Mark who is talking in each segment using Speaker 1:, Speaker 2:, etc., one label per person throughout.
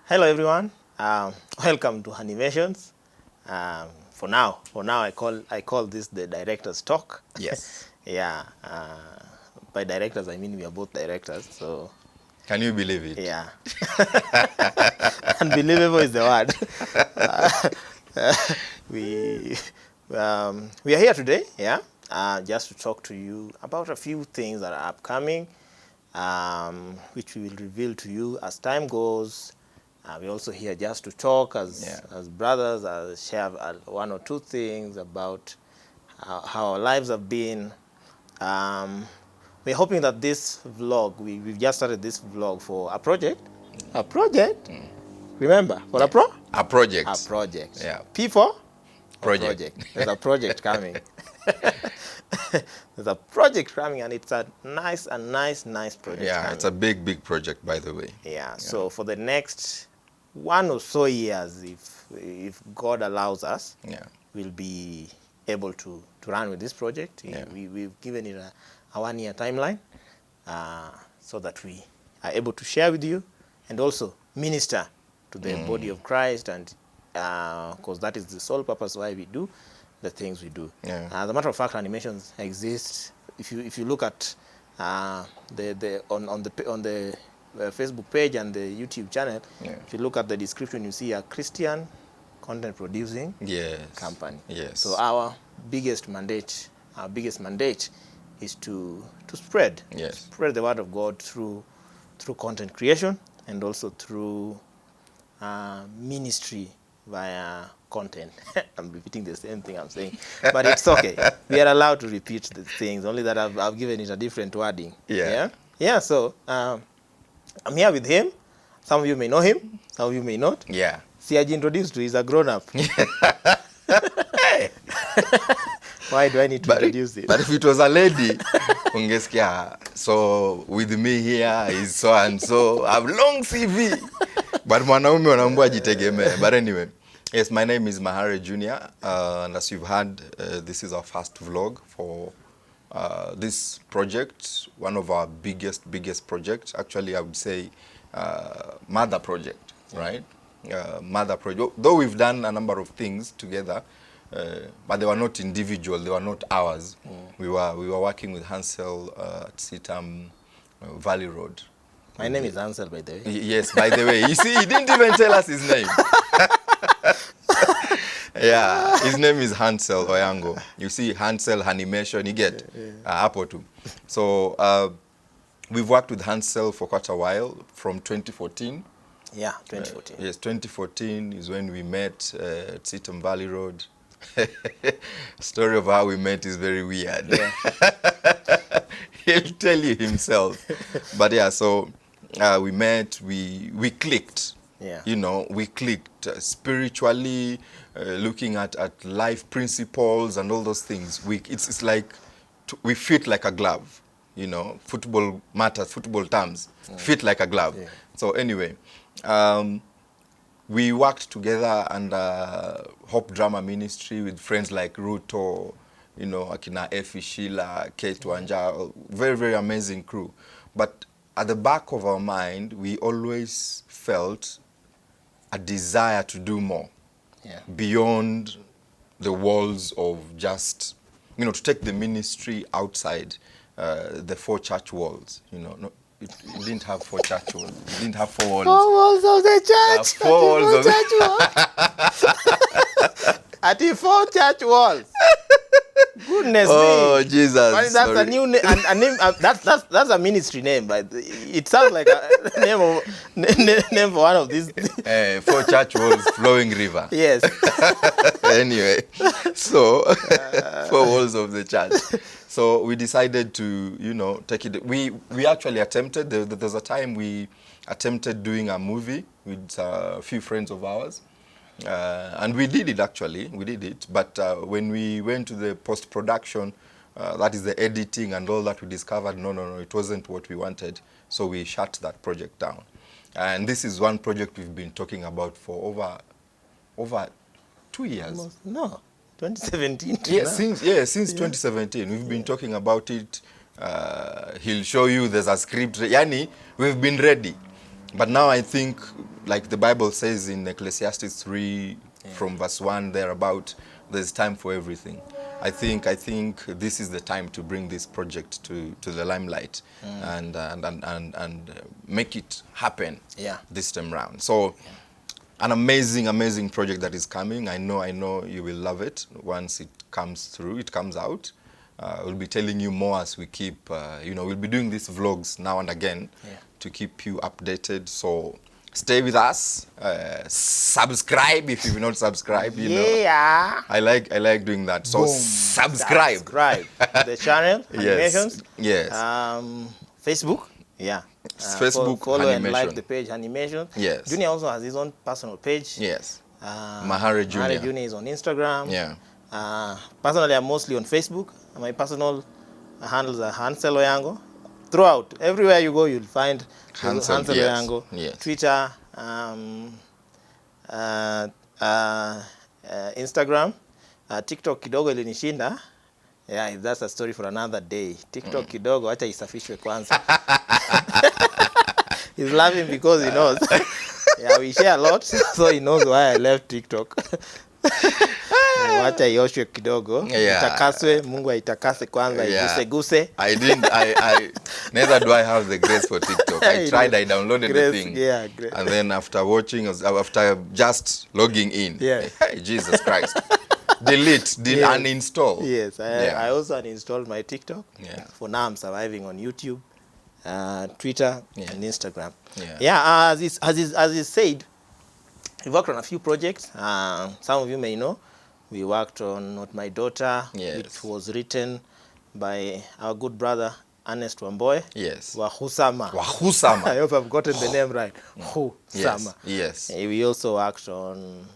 Speaker 1: Hello everyone. Welcome to Animations. For now, I call this the director's talk.
Speaker 2: Yes.
Speaker 1: Yeah. By directors, I mean we are both directors. So.
Speaker 2: Can you believe it?
Speaker 1: Yeah. Unbelievable is the word. We are here today. Yeah. Just to talk to you about a few things that are upcoming, which we will reveal to you as time goes. We're also here just to talk as brothers, share one or two things about how our lives have been. We're hoping that this vlog, we've just started this vlog for a project. A project? Remember, for a project.
Speaker 2: A project.
Speaker 1: Yeah. P for?
Speaker 2: Project.
Speaker 1: There's a project coming. There's a project coming, and it's a nice project.
Speaker 2: Yeah,
Speaker 1: coming.
Speaker 2: it's a big project, by the way.
Speaker 1: Yeah. So for the next 1 or so years, if God allows us, we'll be able to run with this project. We've given it a 1-year timeline, so that we are able to share with you and also minister to the body of Christ, and because that is the sole purpose why we do the things we do. As a matter of fact, Animations exists. If you look at on the Facebook page and the YouTube channel, if you look at the description, you see a Christian content producing company. So our biggest mandate is to spread the word of God through content creation, and also through ministry via content. I'm repeating the same thing I'm saying, but it's okay. We are allowed to repeat the things, only that I've given it a different wording. Yeah. So I'm here with him. Some of you may know him, some of you may not. Siaji introduced to, he's a grown-up. Why do I need to introduce it?
Speaker 2: But if it was a lady, ungeskia. So with me here is so and so. I have long CV. But mwanaume wanaambia jitegemee. But anyway, yes, my name is Mahare Junior, and as you've heard, this is our first vlog for this project, one of our biggest projects. Actually, I would say mother project, right? Mother project. Though we've done a number of things together, but they were not individual. They were not ours. We were working with Hansel at CITAM Valley Road.
Speaker 1: My name is Hansel, by the way.
Speaker 2: Yes, by the way. You see, he didn't even tell us his name. Yeah, his name is Hansel Oyango. You see, Hansel Animation, you get Apple too. So we've worked with Hansel for quite a while, from 2014.
Speaker 1: Yeah, 2014.
Speaker 2: Yes, 2014 is when we met at CITAM Valley Road. Story of how we met is very weird. He'll tell you himself. But yeah, so we met, we clicked. You know, we clicked spiritually, looking at life principles and all those things. It's like we fit like a glove. You know, football matters, football terms, fit like a glove. So anyway, we worked together under Hope Drama Ministry with friends like Ruto, you know, Akina Efi Sheila, Kate Wanja, very amazing crew. But at the back of our mind, we always felt a desire to do more beyond the walls of just, you know, to take the ministry outside the 4 church walls. You know, no, it didn't have 4 church walls. It didn't have 4 walls.
Speaker 1: 4 walls of the church.
Speaker 2: 4 walls of
Speaker 1: the At the 4 church walls. Goodness me.
Speaker 2: Oh, Jesus.
Speaker 1: That's a new name. That's a ministry name, but it sounds like a name for one of these.
Speaker 2: 4 church walls, flowing river.
Speaker 1: Yes.
Speaker 2: Anyway, so 4 walls of the church. So we decided to, you know, take it. We actually attempted. There's a time we attempted doing a movie with a few friends of ours. And we did it, actually. We did it. But when we went to the post-production, that is the editing and all that, we discovered, no, it wasn't what we wanted. So we shut that project down. And this is one project we've been talking about for over 2 years.
Speaker 1: No, 2017.
Speaker 2: Since 2017. We've been talking about it. He'll show you there's a script. Yani, we've been ready. But now I think like the Bible says in Ecclesiastes 3, from verse 1 thereabout, there's time for everything. I think this is the time to bring this project to the limelight and make it happen this time round. So an amazing project that is coming. I know you will love it once it comes through, it comes out. We'll be telling you more as we keep, we'll be doing these vlogs now and again to keep you updated. So stay with us. Subscribe if you've not subscribed. You know, I like doing that. So subscribe
Speaker 1: to the channel. Animations.
Speaker 2: Yes.
Speaker 1: Facebook.
Speaker 2: Facebook
Speaker 1: follow
Speaker 2: Animation.
Speaker 1: and like the page Animation.
Speaker 2: Yes.
Speaker 1: Junior also has his own personal page.
Speaker 2: Yes. Mahare Junior.
Speaker 1: Mahare Junior is on Instagram.
Speaker 2: Yeah.
Speaker 1: Personally, I'm mostly on Facebook. My personal handles are Hansel Oyango. Throughout, everywhere you go, you'll find Hansel Oyango.
Speaker 2: Yes.
Speaker 1: Twitter, Instagram, TikTok kidogo ilinishinda. Yeah, that's a story for another day. TikTok kidogo, acha isafishwe kwanza. He's laughing because he knows. Yeah, we share a lot, so he knows why I left TikTok. Wacha ioshwe kidogo, itakaswe, Mungu aitakase kwanza, iguse.
Speaker 2: Neither do I have the grace for TikTok. I tried, I downloaded the thing. And then after watching, after just logging in, hey, Jesus Christ. Delete, uninstall.
Speaker 1: Yes, I also uninstalled my TikTok. For now, I'm surviving on YouTube, Twitter, and Instagram. As he said, we worked on a few projects. Some of you may know. We worked on Not My Daughter, which was written by our good brother, Ernest Wamboy.
Speaker 2: Yes.
Speaker 1: Wahusama. I hope I've gotten the name right. Wahusama.
Speaker 2: Yes.
Speaker 1: We also worked on...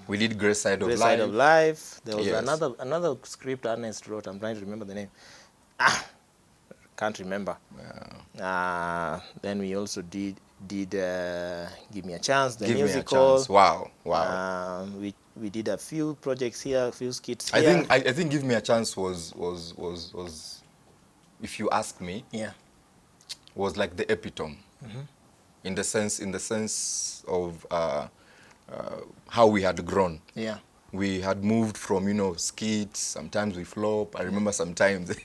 Speaker 2: we did Grace Side of Life.
Speaker 1: Side of Life. There was another script Ernest wrote. I'm trying to remember the name. Can't remember. Then we also did Give Me a Chance, the musical.
Speaker 2: Me a Chance. Wow.
Speaker 1: We did a few projects here, a few skits here.
Speaker 2: I think Give Me a Chance was if you ask me, was like the epitome. In the sense of how we had grown. We had moved from, skits, sometimes we flop. I remember sometimes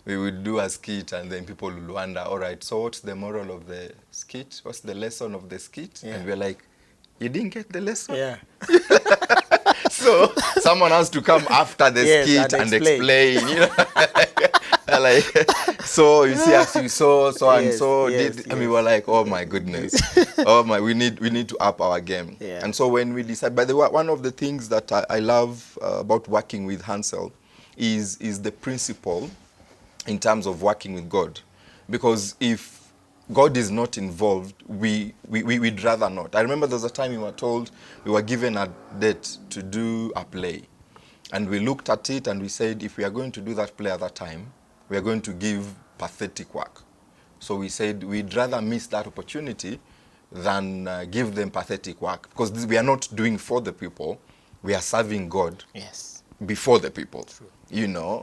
Speaker 2: we would do a skit and then people would wonder, all right, so what's the moral of the skit? What's the lesson of the skit? And we're like, you didn't get the lesson? So someone has to come after the skit and explain. Like, so you see, as you saw, and we were like, oh my goodness, we need to up our game. And so when we decided, by the way, one of the things that I love about working with Hansel is the principle in terms of working with God, because if God is not involved, we'd rather not. I remember there was a time we were given a date to do a play, and we looked at it and we said, if we are going to do that play at that time, we are going to give pathetic work. So we said we'd rather miss that opportunity than give them pathetic work, because we are not doing for the people, we are serving God before the people. True.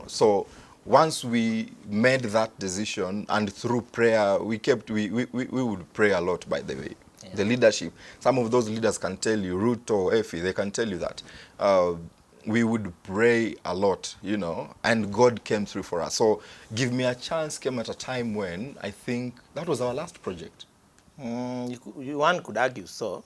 Speaker 2: So once we made that decision, and through prayer, we would pray a lot, by the way. The leadership, some of those leaders can tell you, Ruth or Effie, they can tell you that. We would pray a lot, and God came through for us. So Give Me a Chance came at a time when I think that was our last project.
Speaker 1: One could argue so,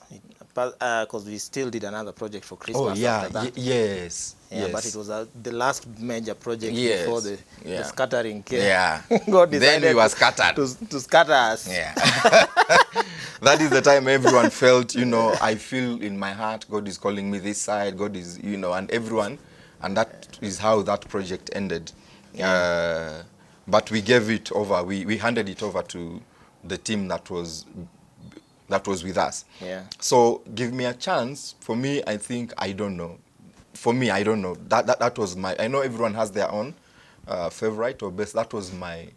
Speaker 1: because we still did another project for Christmas after that.
Speaker 2: Yes.
Speaker 1: But it was the last major project before the scattering came.
Speaker 2: God decided then we were scattered.
Speaker 1: To scatter us.
Speaker 2: That is the time everyone felt, I feel in my heart, God is calling me this side, God is, and everyone, and that is how that project ended. But we gave it over, we handed it over to the team that was with us. So Give Me a Chance, for me, I think, I don't know. For me, I don't know. That was I know everyone has their own favorite or best. That was my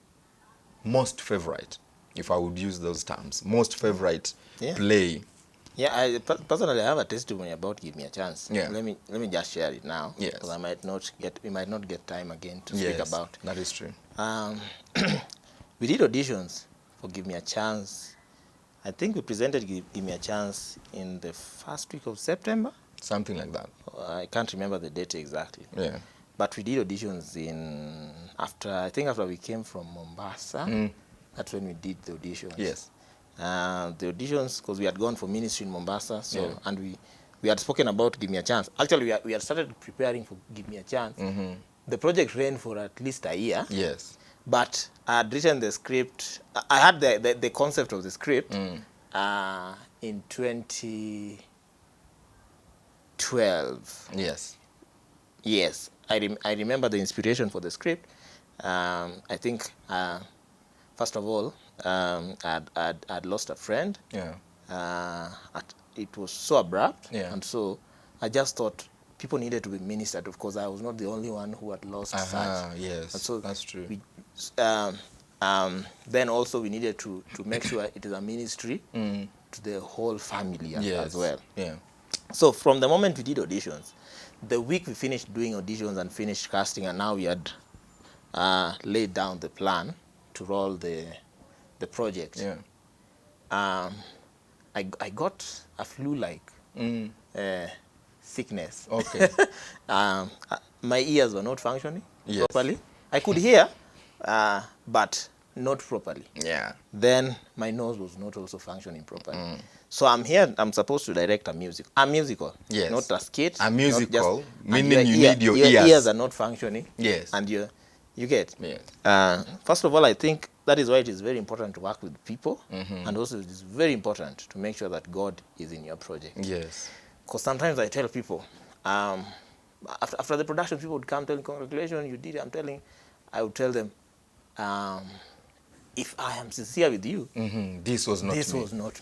Speaker 2: most favorite, if I would use those terms. Most favorite play.
Speaker 1: I personally have a testimony about Give Me a Chance. Let me just share it now, because we might not get time again to speak about.
Speaker 2: That is true.
Speaker 1: We did auditions for Give Me a Chance I think we presented Give Me a Chance in the first week of September.
Speaker 2: Something like that.
Speaker 1: I can't remember the date exactly.
Speaker 2: Yeah.
Speaker 1: But we did auditions after we came from Mombasa. That's when we did the auditions.
Speaker 2: Yes.
Speaker 1: The auditions, because we had gone for ministry in Mombasa, so and we had spoken about Give Me a Chance. Actually, we had started preparing for Give Me a Chance. The project ran for at least a year.
Speaker 2: Yes.
Speaker 1: But I had written the script. I had the concept of the script in 2012.
Speaker 2: Yes.
Speaker 1: Yes, I remember the inspiration for the script. I think, first of all, I'd lost a friend.
Speaker 2: Yeah.
Speaker 1: It was so abrupt.
Speaker 2: Yeah.
Speaker 1: And so I just thought people needed to be ministered, of course. I was not the only one who had lost such.
Speaker 2: Yes,
Speaker 1: and so
Speaker 2: that's true.
Speaker 1: Then also we needed to make sure it is a ministry to the whole family as well.
Speaker 2: Yeah.
Speaker 1: So from the moment we did auditions, the week we finished doing auditions and finished casting, and now we had laid down the plan to roll the project.
Speaker 2: Yeah.
Speaker 1: I got a flu-like sickness.
Speaker 2: Okay.
Speaker 1: My ears were not functioning
Speaker 2: Yes.
Speaker 1: properly. I could hear, but not properly.
Speaker 2: Yeah.
Speaker 1: Then my nose was not also functioning properly. So I'm here, I'm supposed to direct a musical.
Speaker 2: Yes.
Speaker 1: Not a skit.
Speaker 2: A musical,
Speaker 1: not just,
Speaker 2: meaning you need your ears.
Speaker 1: ears are not functioning.
Speaker 2: Yes.
Speaker 1: And you get.
Speaker 2: Yes.
Speaker 1: First of all, I think that is why it is very important to work with people. And also it is very important to make sure that God is in your project.
Speaker 2: Yes.
Speaker 1: Because sometimes I tell people, after the production, people would come telling, congratulations, you did it. I would tell them, if I am sincere with you,
Speaker 2: This was not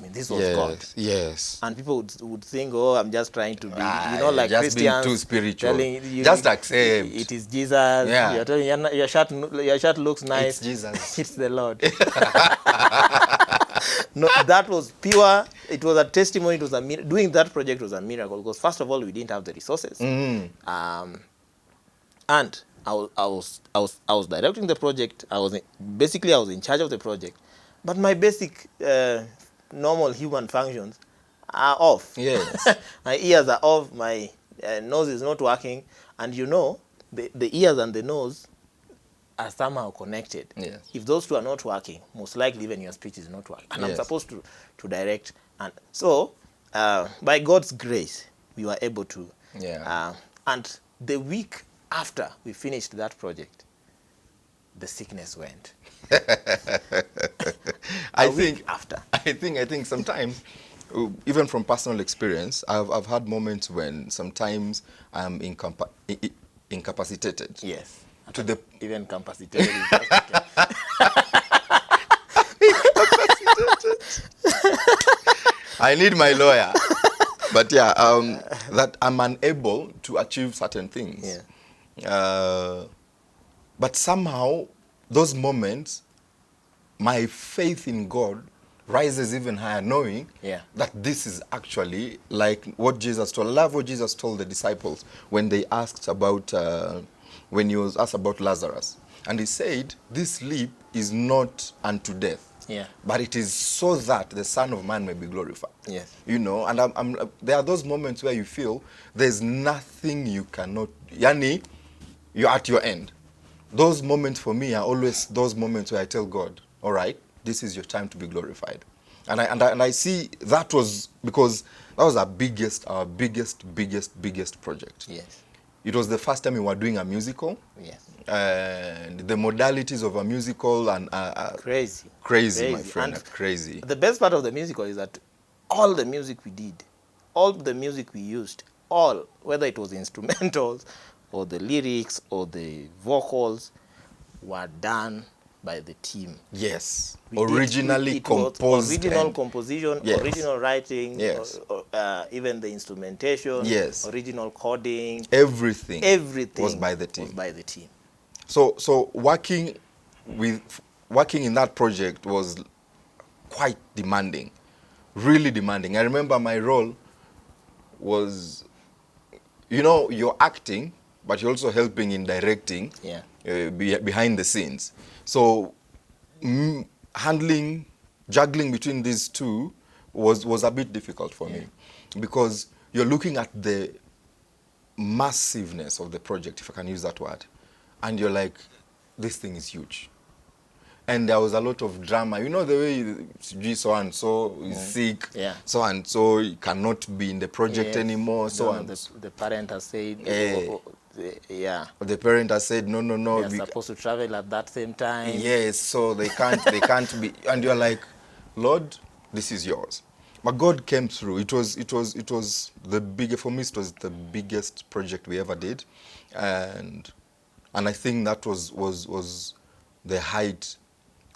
Speaker 2: me.
Speaker 1: this was God.
Speaker 2: Yes.
Speaker 1: And people would think, oh, I'm just trying to be, like
Speaker 2: just
Speaker 1: Christians.
Speaker 2: being too spiritual.
Speaker 1: Telling you,
Speaker 2: Just accept.
Speaker 1: It is Jesus.
Speaker 2: Yeah.
Speaker 1: You're telling your shirt looks nice.
Speaker 2: It's Jesus.
Speaker 1: It's the Lord. No, that was pure. It was a testimony. It was a doing that project was a miracle, because first of all, we didn't have the resources. And I was directing the project. I was in charge of the project, but my basic normal human functions are off.
Speaker 2: Yes.
Speaker 1: My ears are off. My nose is not working, and the ears and the nose are somehow connected.
Speaker 2: Yes.
Speaker 1: If those two are not working, most likely even your speech is not working. And I'm supposed to direct, and so by God's grace, we were able to.
Speaker 2: Yeah.
Speaker 1: And the week after we finished that project, the sickness went.
Speaker 2: I think sometimes, even from personal experience, I've had moments when sometimes I'm incapacitated.
Speaker 1: Yes.
Speaker 2: To the
Speaker 1: even capacitated.
Speaker 2: I need my lawyer. But yeah, that I'm unable to achieve certain things.
Speaker 1: Yeah.
Speaker 2: But somehow, those moments, my faith in God rises even higher, knowing that this is actually like what Jesus told. I love what Jesus told the disciples when they asked about, when he was asked about Lazarus. And he said, this sleep is not unto death.
Speaker 1: Yeah.
Speaker 2: But it is so that the Son of Man may be glorified.
Speaker 1: Yes.
Speaker 2: And there are those moments where you feel there's nothing you cannot, yani, you're at your end. Those moments for me are always those moments where I tell God, all right, this is your time to be glorified. And I see that was because that was our biggest project.
Speaker 1: Yes.
Speaker 2: It was the first time we were doing a musical.
Speaker 1: Yes.
Speaker 2: And the modalities of a musical and crazy, my friend, and crazy.
Speaker 1: The best part of the musical is that all the music we did, all the music we used, whether it was instrumentals or the lyrics or the vocals, were done by the team.
Speaker 2: Yes. Originally composed.
Speaker 1: Original composition,
Speaker 2: yes.
Speaker 1: Original writing,
Speaker 2: yes.
Speaker 1: Even the instrumentation,
Speaker 2: yes.
Speaker 1: Original coding.
Speaker 2: Everything was by the team. So working in that project was quite demanding, really demanding. I remember my role was, you're acting, but you're also helping in directing behind the scenes. So handling juggling between these two was a bit difficult for me, because you're looking at the massiveness of the project, if I can use that word, and you're like, this thing is huge. And there was a lot of drama. You know the way so and so is sick, so and so cannot be in the project anymore. So and
Speaker 1: the parent has said,
Speaker 2: the parent has said no.
Speaker 1: They're supposed to travel at that same time.
Speaker 2: Yes, so they can't be. And you're like, Lord, this is yours. But God came through. It was the biggest, for me, it was the biggest project we ever did, and I think that was the height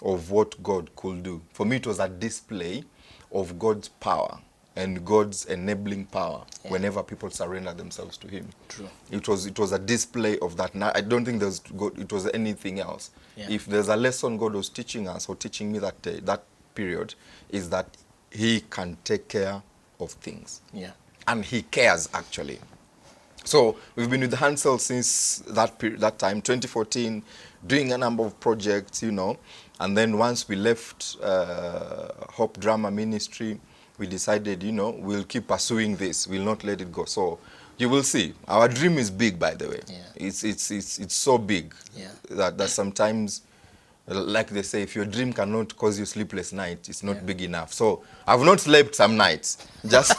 Speaker 2: of what God could do. For me, it was a display of God's power and God's enabling power whenever people surrender themselves to Him.
Speaker 1: True.
Speaker 2: It was a display of that. Now, I don't think it was anything else. If there's a lesson God was teaching us or teaching me that day, that period, is that He can take care of things. And He cares, actually. So we've been with Hansel since that time, 2014, doing a number of projects, you know. And then once we left Hope Drama Ministry, we decided, you know, we'll keep pursuing this. We'll not let it go. So you will see. Our dream is big, by the way. It's so big that sometimes, like they say, if your dream cannot cause you sleepless night, it's not big enough. So I've not slept some nights. Just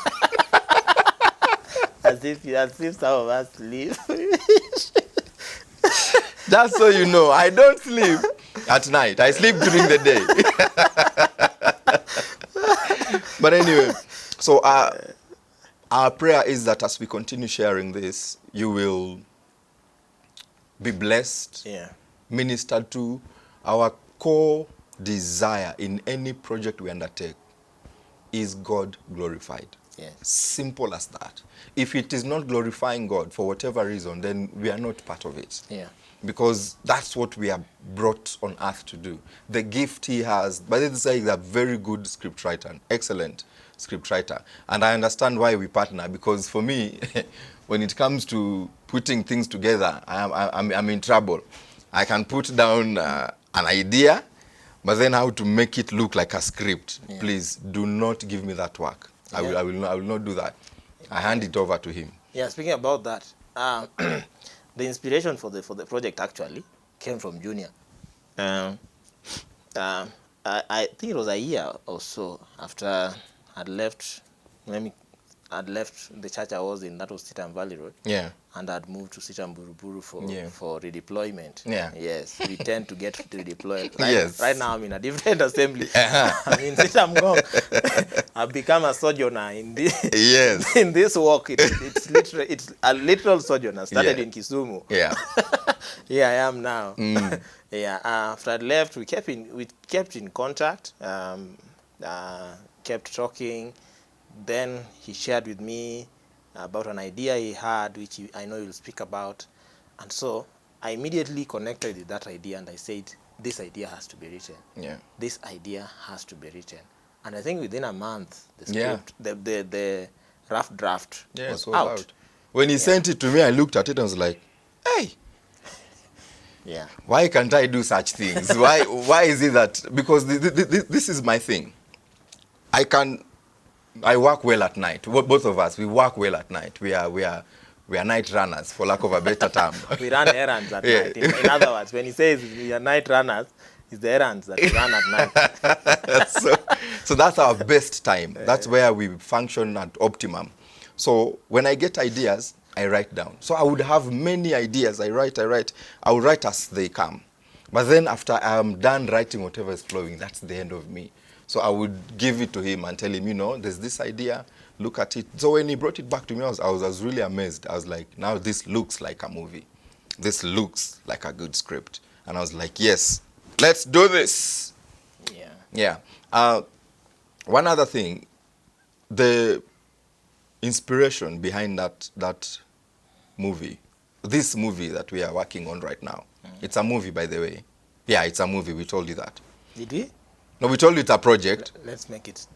Speaker 1: as if some of us sleep.
Speaker 2: Just so you know, I don't sleep at night. I sleep during the day. But anyway, so our prayer is that as we continue sharing this, you will be blessed, ministered to. Our core desire in any project we undertake is God glorified. Simple as that. If it is not glorifying God for whatever reason, then we are not part of it. Because that's what we are brought on earth to do. The gift He has. But this is a very good script writer, an excellent script writer. And I understand why we partner, because for me, when it comes to putting things together, I'm in trouble. I can put down an idea, but then how to make it look like a script. Please do not give me that work. I will not do that. I hand it over to him.
Speaker 1: Speaking about that, the inspiration for the project actually came from Junior. I think it was a year or so after I'd left the church I was in, that was Sitam Valley Road. And I'd moved to Sitam Buruburu for redeployment. Yes, we tend to get redeployed. Right now I'm in a different assembly. I'm in Sitam Ngong. I've become a sojourner in this in this walk. It's a literal sojourner. Started in Kisumu. Here I am now. After I left, we kept in contact, kept talking. Then he shared with me about an idea he had, which I know he'll speak about. And so I immediately connected with that idea, and I said, this idea has to be written. This idea has to be written. And I think within a month, the script, the rough draft was out.
Speaker 2: When he sent it to me, I looked at it and was like, hey, why can't I do such things? Why is it that? Because this is my thing. I work well at night. Both of us, we work well at night. We are night runners, for lack of a better term.
Speaker 1: We run errands at night. In other words, when he says we are night runners, it's the errands that we run at
Speaker 2: night. So that's our best time. That's where we function at optimum. So when I get ideas, I write down. So I would have many ideas. I write. I will write as they come. But then after I'm done writing whatever is flowing, that's the end of me. So I would give it to him and tell him, you know, there's this idea, look at it. So when he brought it back to me, I was really amazed. I was like, now this looks like a movie. This looks like a good script. And I was like, yes, let's do this. One other thing, the inspiration behind that movie, this movie that we are working on right now, it's a movie, by the way. Yeah, it's a movie. We told you that.
Speaker 1: Did we?
Speaker 2: No, we told you it's a project.
Speaker 1: Let's make it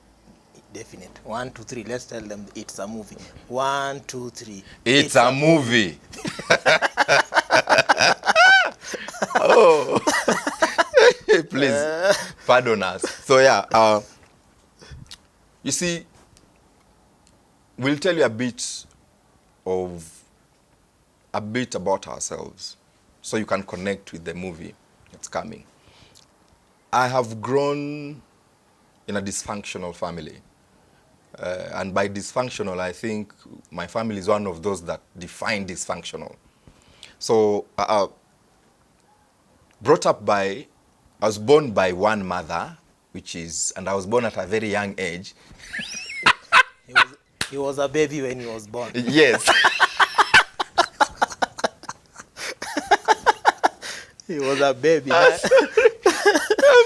Speaker 1: definite. 1, 2, 3. Let's tell them it's a movie. 1, 2, 3.
Speaker 2: It's a movie. Oh. please pardon us. So yeah, you see, we'll tell you a bit about ourselves so you can connect with the movie that's coming. I have grown in a dysfunctional family. And by dysfunctional, I think my family is one of those that define dysfunctional. So, I was born by one mother, and I was born at a very young age.
Speaker 1: He was a baby when he was born.
Speaker 2: Yes.
Speaker 1: He was a baby.
Speaker 2: I'm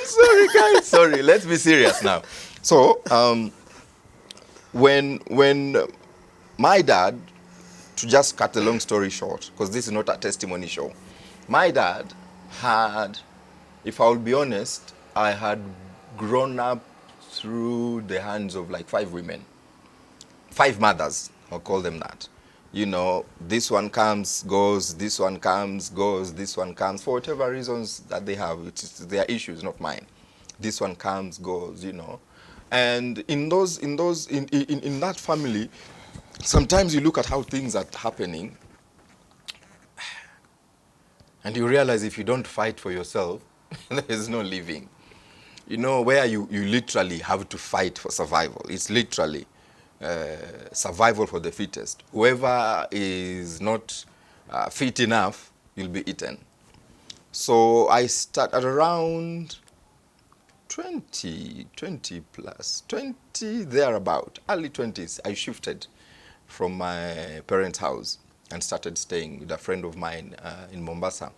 Speaker 2: sorry, guys. Sorry, let's be serious now. So, when my dad, to just cut a long story short, because this is not a testimony show, my dad had, if I will be honest, I had grown up through the hands of like 5 women. 5 mothers, I'll call them that. You know, this one comes, goes, this one comes, goes, this one comes, for whatever reasons that they have. It's their issues, not mine. This one comes, goes, you know. And in that family, sometimes you look at how things are happening and you realize if you don't fight for yourself, there is no living. You know, where you literally have to fight for survival. It's literally survival for the fittest. Whoever is not fit enough, you'll be eaten. So I started around 20 thereabout, early 20s. I shifted from my parents' house and started staying with a friend of mine in Mombasa.